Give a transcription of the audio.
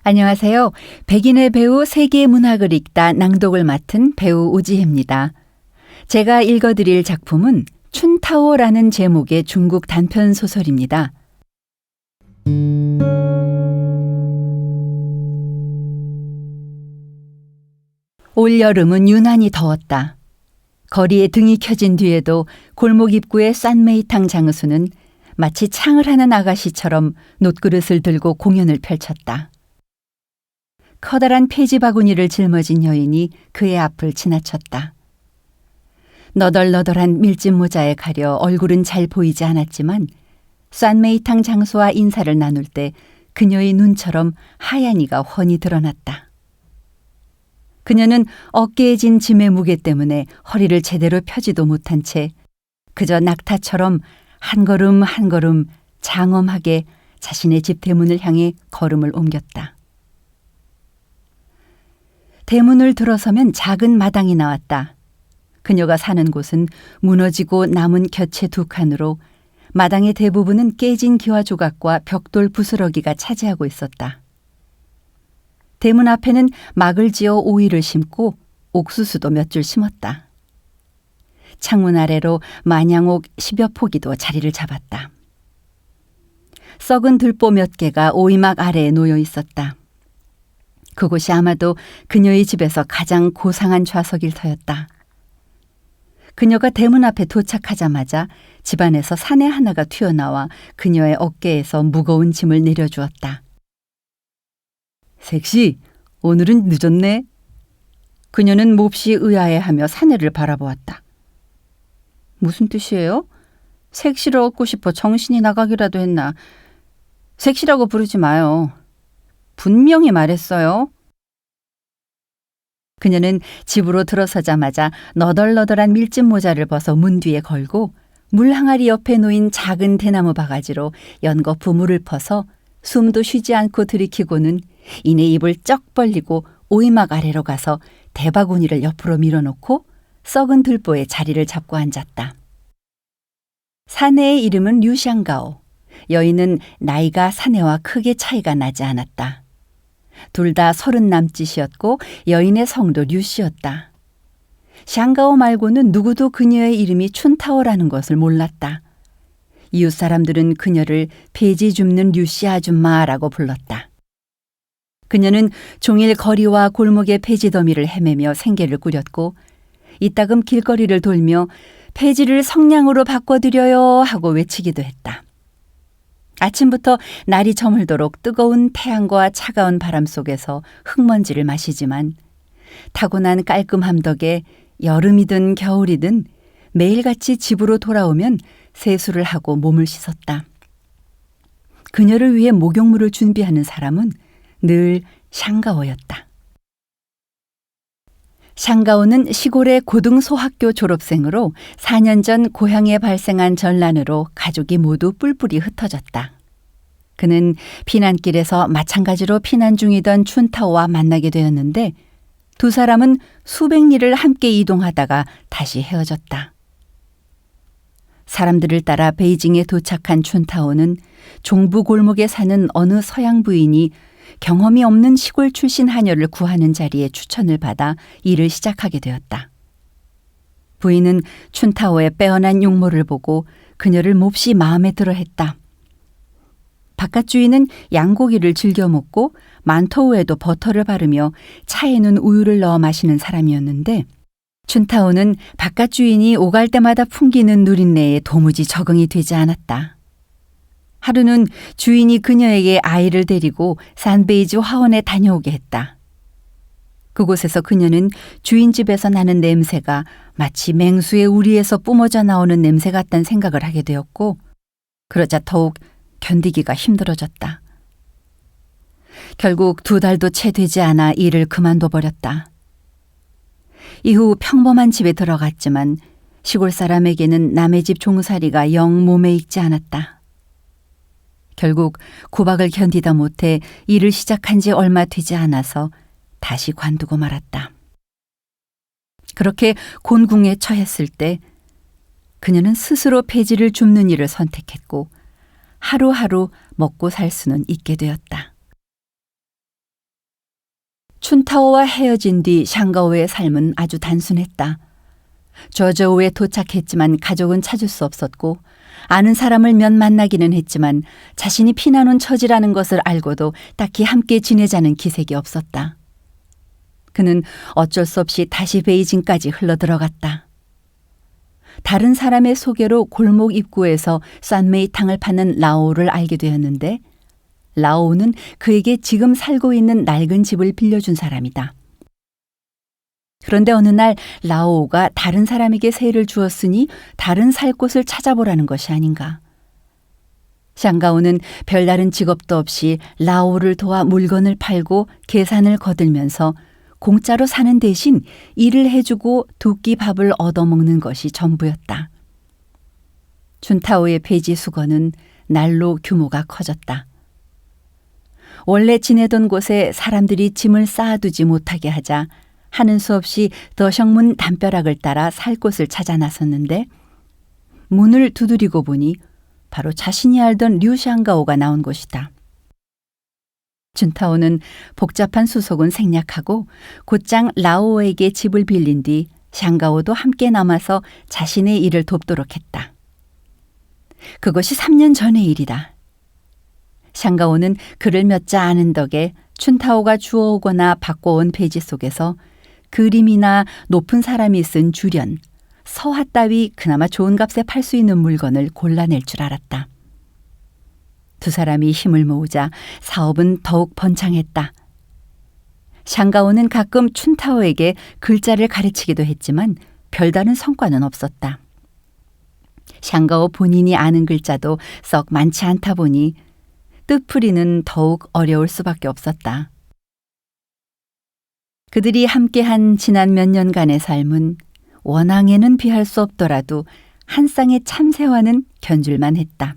안녕하세요. 백인의 배우 세계 문학을 읽다 낭독을 맡은 배우 오지혜입니다. 제가 읽어드릴 작품은 춘타오라는 제목의 중국 단편 소설입니다. 올여름은 유난히 더웠다. 거리에 등이 켜진 뒤에도 골목 입구의 싼메이탕 장수는 마치 창을 하는 아가씨처럼 놋그릇을 들고 공연을 펼쳤다. 커다란 폐지 바구니를 짊어진 여인이 그의 앞을 지나쳤다. 너덜너덜한 밀짚 모자에 가려 얼굴은 잘 보이지 않았지만 싼메이탕 장수와 인사를 나눌 때 그녀의 눈처럼 하얀 이가 훤히 드러났다. 그녀는 어깨에 진 짐의 무게 때문에 허리를 제대로 펴지도 못한 채 그저 낙타처럼 한 걸음 한 걸음 장엄하게 자신의 집 대문을 향해 걸음을 옮겼다. 대문을 들어서면 작은 마당이 나왔다. 그녀가 사는 곳은 무너지고 남은 곁의 두 칸으로 마당의 대부분은 깨진 기와 조각과 벽돌 부스러기가 차지하고 있었다. 대문 앞에는 막을 지어 오이를 심고 옥수수도 몇 줄 심었다. 창문 아래로 마냥옥 10여 포기도 자리를 잡았다. 썩은 들보 몇 개가 오이막 아래에 놓여 있었다. 그곳이 아마도 그녀의 집에서 가장 고상한 좌석일 터였다. 그녀가 대문 앞에 도착하자마자 집안에서 사내 하나가 튀어나와 그녀의 어깨에서 무거운 짐을 내려주었다. 색시, 오늘은 늦었네. 그녀는 몹시 의아해하며 사내를 바라보았다. 무슨 뜻이에요? 색시를 얻고 싶어 정신이 나가기라도 했나. 색시라고 부르지 마요. 분명히 말했어요. 그녀는 집으로 들어서자마자 너덜너덜한 밀짚 모자를 벗어 문 뒤에 걸고 물 항아리 옆에 놓인 작은 대나무 바가지로 연거푸 물을 퍼서 숨도 쉬지 않고 들이키고는 이내 입을 쩍 벌리고 오이막 아래로 가서 대바구니를 옆으로 밀어놓고 썩은 들보에 자리를 잡고 앉았다. 사내의 이름은 류샹가오. 여인은 나이가 사내와 크게 차이가 나지 않았다. 둘 다 30 남짓이었고 여인의 성도 류씨였다. 샹가오 말고는 누구도 그녀의 이름이 춘타오라는 것을 몰랐다. 이웃 사람들은 그녀를 폐지 줍는 류씨 아줌마라고 불렀다. 그녀는 종일 거리와 골목의 폐지 더미를 헤매며 생계를 꾸렸고 이따금 길거리를 돌며 폐지를 성냥으로 바꿔드려요 하고 외치기도 했다. 아침부터 날이 저물도록 뜨거운 태양과 차가운 바람 속에서 흙먼지를 마시지만 타고난 깔끔함 덕에 여름이든 겨울이든 매일같이 집으로 돌아오면 세수를 하고 몸을 씻었다. 그녀를 위해 목욕물을 준비하는 사람은 늘 샹가오였다. 샹가오는 시골의 고등소학교 졸업생으로 4년 전 고향에 발생한 전란으로 가족이 모두 뿔뿔이 흩어졌다. 그는 피난길에서 마찬가지로 피난 중이던 춘타오와 만나게 되었는데 두 사람은 수백 리를 함께 이동하다가 다시 헤어졌다. 사람들을 따라 베이징에 도착한 춘타오는 종부 골목에 사는 어느 서양 부인이 경험이 없는 시골 출신 하녀를 구하는 자리에 추천을 받아 일을 시작하게 되었다. 부인은 춘타오의 빼어난 용모를 보고 그녀를 몹시 마음에 들어 했다. 바깥 주인은 양고기를 즐겨 먹고 만토우에도 버터를 바르며 차에는 우유를 넣어 마시는 사람이었는데 춘타오는 바깥 주인이 오갈 때마다 풍기는 누린내에 도무지 적응이 되지 않았다. 하루는 주인이 그녀에게 아이를 데리고 산베이지 화원에 다녀오게 했다. 그곳에서 그녀는 주인 집에서 나는 냄새가 마치 맹수의 우리에서 뿜어져 나오는 냄새 같다는 생각을 하게 되었고 그러자 더욱 견디기가 힘들어졌다. 결국 2달도 채 되지 않아 일을 그만둬 버렸다. 이후 평범한 집에 들어갔지만 시골 사람에게는 남의 집 종살이가 영 몸에 익지 않았다. 결국 구박을 견디다 못해 일을 시작한 지 얼마 되지 않아서 다시 관두고 말았다. 그렇게 곤궁에 처했을 때 그녀는 스스로 폐지를 줍는 일을 선택했고 하루하루 먹고 살 수는 있게 되었다. 춘타오와 헤어진 뒤 샹가오의 삶은 아주 단순했다. 저저우에 도착했지만 가족은 찾을 수 없었고 아는 사람을 몇 만나기는 했지만 자신이 피난 온 처지라는 것을 알고도 딱히 함께 지내자는 기색이 없었다. 그는 어쩔 수 없이 다시 베이징까지 흘러들어갔다. 다른 사람의 소개로 골목 입구에서 싼메이탕을 파는 라오우를 알게 되었는데 라오우는 그에게 지금 살고 있는 낡은 집을 빌려준 사람이다. 그런데 어느 날 라오우가 다른 사람에게 세를 주었으니 다른 살 곳을 찾아보라는 것이 아닌가. 샹가오는 별다른 직업도 없이 라오우를 도와 물건을 팔고 계산을 거들면서 공짜로 사는 대신 일을 해주고 두 끼 밥을 얻어먹는 것이 전부였다. 춘타오의 폐지 수거는 날로 규모가 커졌다. 원래 지내던 곳에 사람들이 짐을 쌓아두지 못하게 하자 하는 수 없이 더성문 담벼락을 따라 살 곳을 찾아 나섰는데 문을 두드리고 보니 바로 자신이 알던 류샹가오가 나온 곳이다. 춘타오는 복잡한 수속은 생략하고 곧장 라오오에게 집을 빌린 뒤 샹가오도 함께 남아서 자신의 일을 돕도록 했다. 그것이 3년 전의 일이다. 샹가오는 그를 몇 자 아는 덕에 춘타오가 주워오거나 바꿔온 배지 속에서 그림이나 높은 사람이 쓴 주련, 서화 따위 그나마 좋은 값에 팔 수 있는 물건을 골라낼 줄 알았다. 두 사람이 힘을 모으자 사업은 더욱 번창했다. 샹가오는 가끔 춘타오에게 글자를 가르치기도 했지만 별다른 성과는 없었다. 샹가오 본인이 아는 글자도 썩 많지 않다 보니 뜻풀이는 더욱 어려울 수밖에 없었다. 그들이 함께한 지난 몇 년간의 삶은 원앙에는 비할 수 없더라도 한 쌍의 참새와는 견줄만 했다.